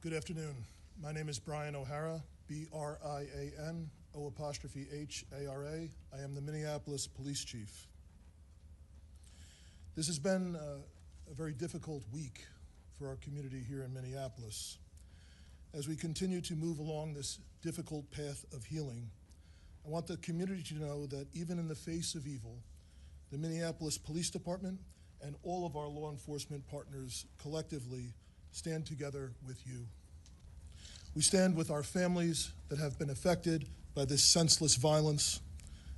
Good afternoon. My name is Brian O'Hara, B-R-I-A-N-O''H-A-R-A. I am the Minneapolis Police Chief. This has been a very difficult week for our community here in Minneapolis. As we continue to move along this difficult path of healing, I want the community to know that even in the face of evil, the Minneapolis Police Department and all of our law enforcement partners collectively stand together with you. We stand with our families that have been affected by this senseless violence,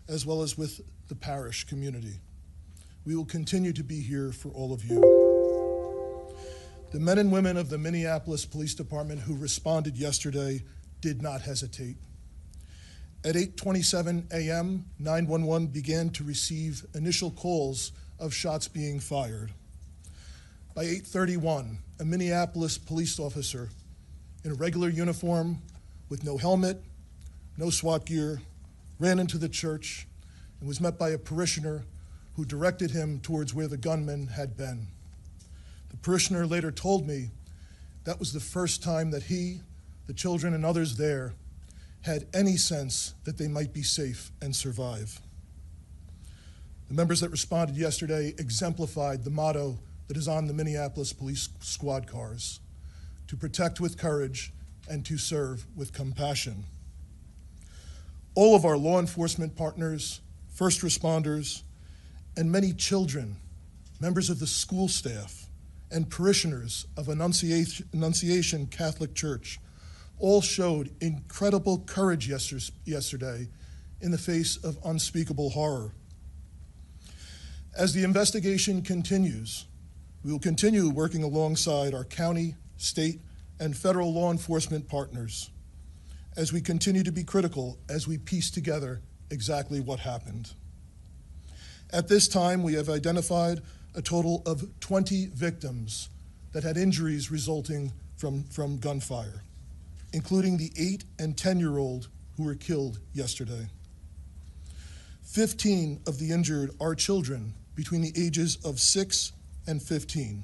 as well as with the parish community. We will continue to be here for all of you. The men and women of the Minneapolis Police Department who responded yesterday did not hesitate. At 8:27 a.m., 911 began to receive initial calls of shots being fired. By 8:31, a Minneapolis police officer in a regular uniform with no helmet, no SWAT gear, ran into the church and was met by a parishioner who directed him towards where the gunman had been. The parishioner later told me that was the first time that he, the children, and others there had any sense that they might be safe and survive. The members that responded yesterday exemplified the motto that is on the Minneapolis Police Squad cars: to protect with courage and to serve with compassion. All of our law enforcement partners, first responders, and many children, members of the school staff, and parishioners of Annunciation Catholic Church all showed incredible courage yesterday in the face of unspeakable horror. As the investigation continues, we will continue working alongside our county, state, and federal law enforcement partners as we continue to be critical as we piece together exactly what happened. At this time, we have identified a total of 20 victims that had injuries resulting from gunfire, including the 8 and 10-year-old who were killed yesterday. 15 of the injured are children between the ages of 6 and 15.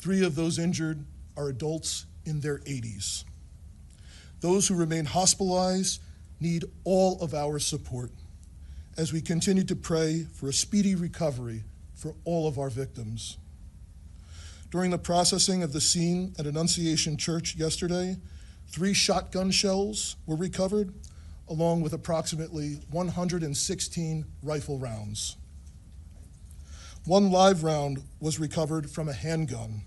3 of those injured are adults in their 80s. Those who remain hospitalized need all of our support as we continue to pray for a speedy recovery for all of our victims. During the processing of the scene at Annunciation Church yesterday, 3 shotgun shells were recovered, along with approximately 116 rifle rounds. 1 live round was recovered from a handgun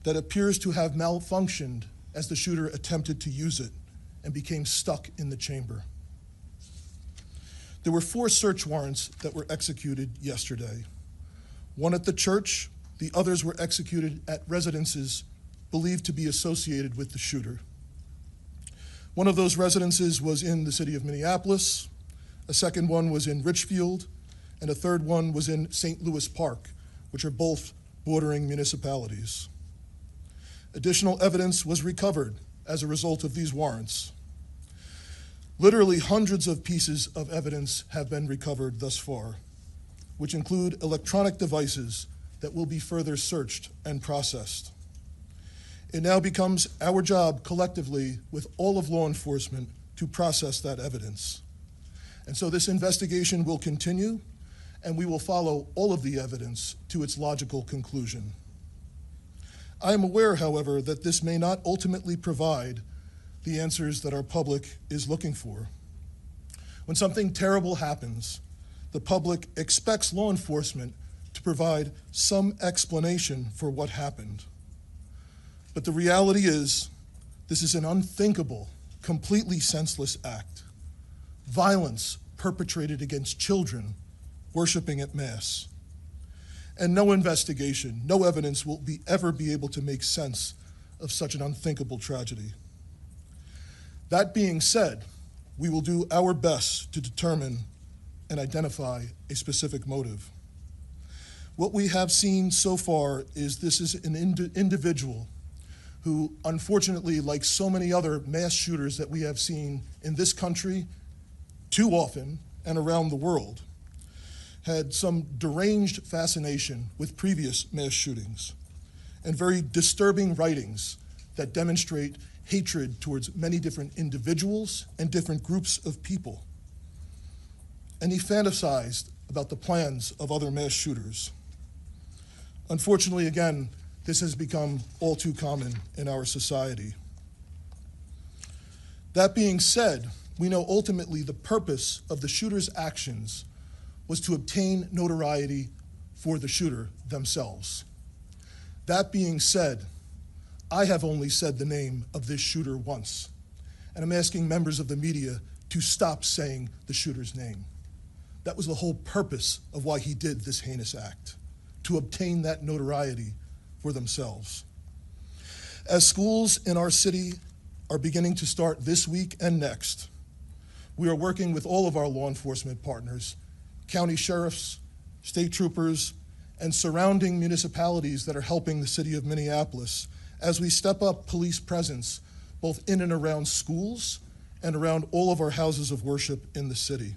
that appears to have malfunctioned as the shooter attempted to use it and became stuck in the chamber. There were 4 search warrants that were executed yesterday. 1 at the church, the others were executed at residences believed to be associated with the shooter. One of those residences was in the city of Minneapolis, a second one was in Richfield, and a third one was in St. Louis Park, which are both bordering municipalities. Additional evidence was recovered as a result of these warrants. Literally hundreds of pieces of evidence have been recovered thus far, which include electronic devices that will be further searched and processed. It now becomes our job collectively with all of law enforcement to process that evidence. And so this investigation will continue, and we will follow all of the evidence to its logical conclusion. I am aware, however, that this may not ultimately provide the answers that our public is looking for. When something terrible happens, the public expects law enforcement to provide some explanation for what happened. But the reality is, this is an unthinkable, completely senseless act. Violence perpetrated against children worshiping at Mass. And no investigation, no evidence will ever be able to make sense of such an unthinkable tragedy. That being said, we will do our best to determine and identify a specific motive. What we have seen so far is this is an individual who, unfortunately, like so many other mass shooters that we have seen in this country too often and around the world, had some deranged fascination with previous mass shootings and very disturbing writings that demonstrate hatred towards many different individuals and different groups of people. And he fantasized about the plans of other mass shooters. Unfortunately, again, this has become all too common in our society. That being said, we know ultimately the purpose of the shooter's actions was to obtain notoriety for the shooter themselves. That being said, I have only said the name of this shooter once, and I'm asking members of the media to stop saying the shooter's name. That was the whole purpose of why he did this heinous act, to obtain that notoriety for themselves. As schools in our city are beginning to start this week and next, we are working with all of our law enforcement partners, county sheriffs, state troopers, and surrounding municipalities that are helping the city of Minneapolis as we step up police presence both in and around schools and around all of our houses of worship in the city.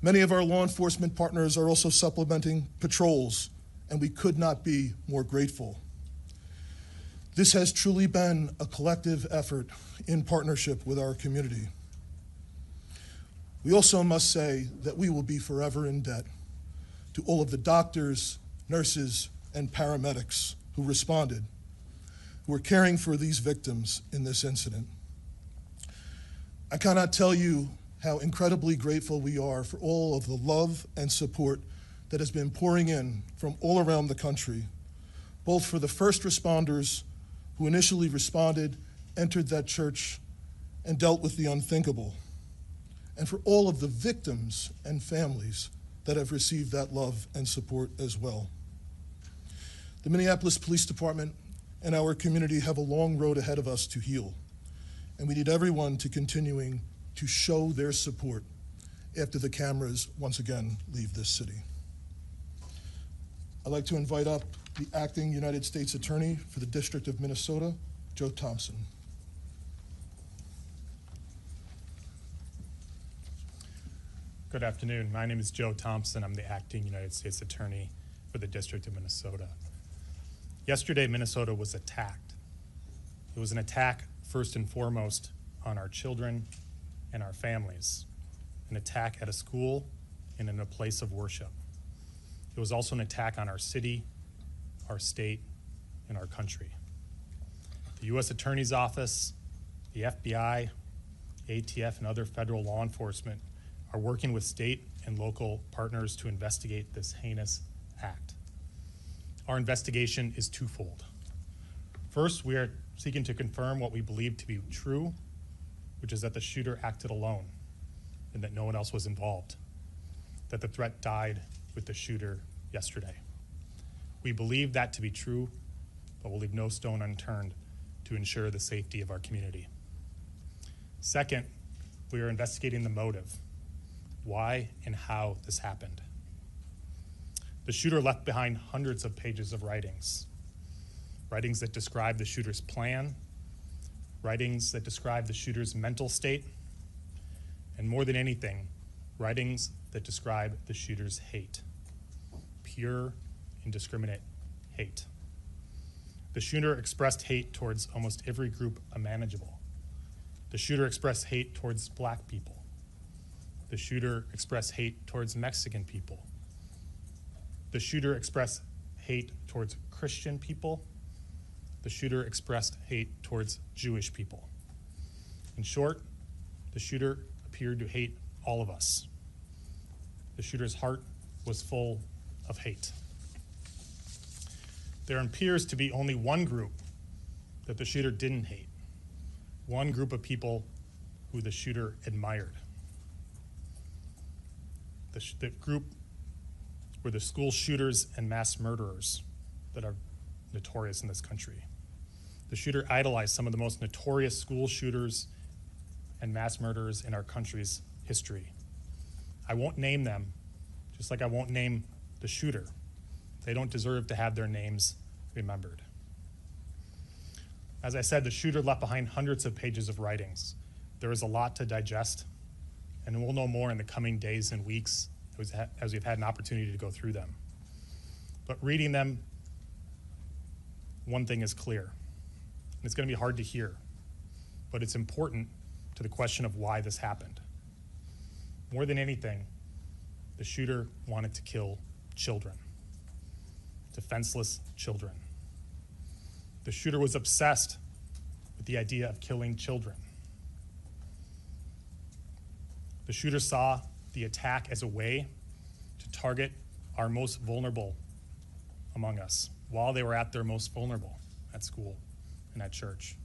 Many of our law enforcement partners are also supplementing patrols, and we could not be more grateful. This has truly been a collective effort in partnership with our community. We also must say that we will be forever in debt to all of the doctors, nurses, and paramedics who responded, who are caring for these victims in this incident. I cannot tell you how incredibly grateful we are for all of the love and support that has been pouring in from all around the country, both for the first responders who initially responded, entered that church, and dealt with the unthinkable, and for all of the victims and families that have received that love and support as well. The Minneapolis Police Department and our community have a long road ahead of us to heal, and we need everyone to continuing to show their support after the cameras once again leave this city. I'd like to invite up the Acting United States Attorney for the District of Minnesota, Joe Thompson. Good afternoon. My name is Joe Thompson. I'm the Acting United States Attorney for the District of Minnesota. Yesterday, Minnesota was attacked. It was an attack, first and foremost, on our children and our families, an attack at a school and in a place of worship. It was also an attack on our city, our state, and our country. The U.S. Attorney's Office, the FBI, ATF, and other federal law enforcement are working with state and local partners to investigate this heinous act. Our investigation is twofold. First, we are seeking to confirm what we believe to be true, which is that the shooter acted alone and that no one else was involved, that the threat died with the shooter yesterday. We believe that to be true, but we'll leave no stone unturned to ensure the safety of our community. Second, we are investigating the motive, why and how this happened. The shooter left behind hundreds of pages of writings that describe the shooter's plan, writings that describe the shooter's mental state, and more than anything, writings that describe the shooter's hate, pure, indiscriminate hate. The shooter expressed hate towards almost every group imaginable. The shooter expressed hate towards Black people. The shooter expressed hate towards Mexican people. The shooter expressed hate towards Christian people. The shooter expressed hate towards Jewish people. In short, the shooter appeared to hate all of us. The shooter's heart was full of hate. There appears to be only one group that the shooter didn't hate, one group of people who the shooter admired. The group were the school shooters and mass murderers that are notorious in this country. The shooter idolized some of the most notorious school shooters and mass murderers in our country's history. I won't name them, just like I won't name the shooter. They don't deserve to have their names remembered. As I said, the shooter left behind hundreds of pages of writings. There is a lot to digest, and we'll know more in the coming days and weeks as we've had an opportunity to go through them. But reading them, one thing is clear. and it's going to be hard to hear, but it's important to the question of why this happened. More than anything, the shooter wanted to kill children, defenseless children. The shooter was obsessed with the idea of killing children. The shooter saw the attack as a way to target our most vulnerable among us while they were at their most vulnerable at school and at church.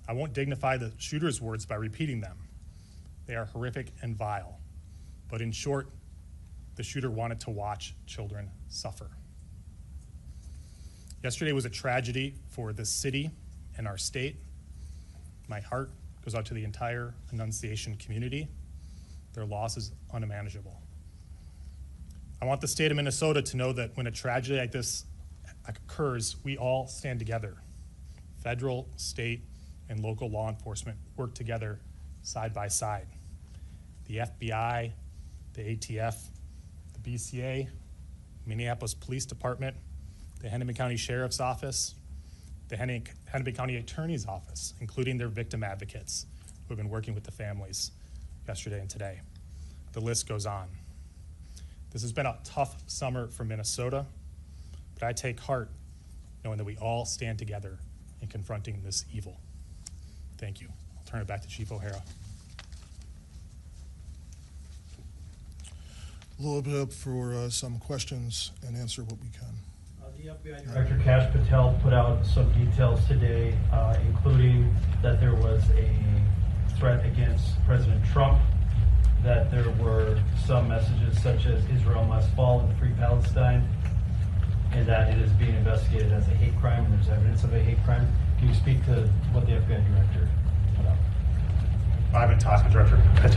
I won't dignify the shooter's words by repeating them. They are horrific and vile. But in short, the shooter wanted to watch children suffer. Yesterday was a tragedy for the city and our state. My heart goes out to the entire Annunciation community. Their loss is unimaginable. I want the state of Minnesota to know that when a tragedy like this occurs, we all stand together. Federal, state, and local law enforcement work together side by side. The FBI, the ATF, the BCA, Minneapolis Police Department, the Hennepin County Sheriff's Office, the Hennepin County Attorney's Office, including their victim advocates who have been working with the families yesterday and today. The list goes on. This has been a tough summer for Minnesota, but I take heart knowing that we all stand together in confronting this evil. Thank you. I'll turn it back to Chief O'Hara. We'll open it up for some questions and answer what we can. The FBI Director Kash Patel put out some details today, including that there was a threat against President Trump, that there were some messages such as Israel must fall and free Palestine, and that it is being investigated as a hate crime and there's evidence of a hate crime. Can you speak to what the FBI Director put out? I haven't talked to Director Patel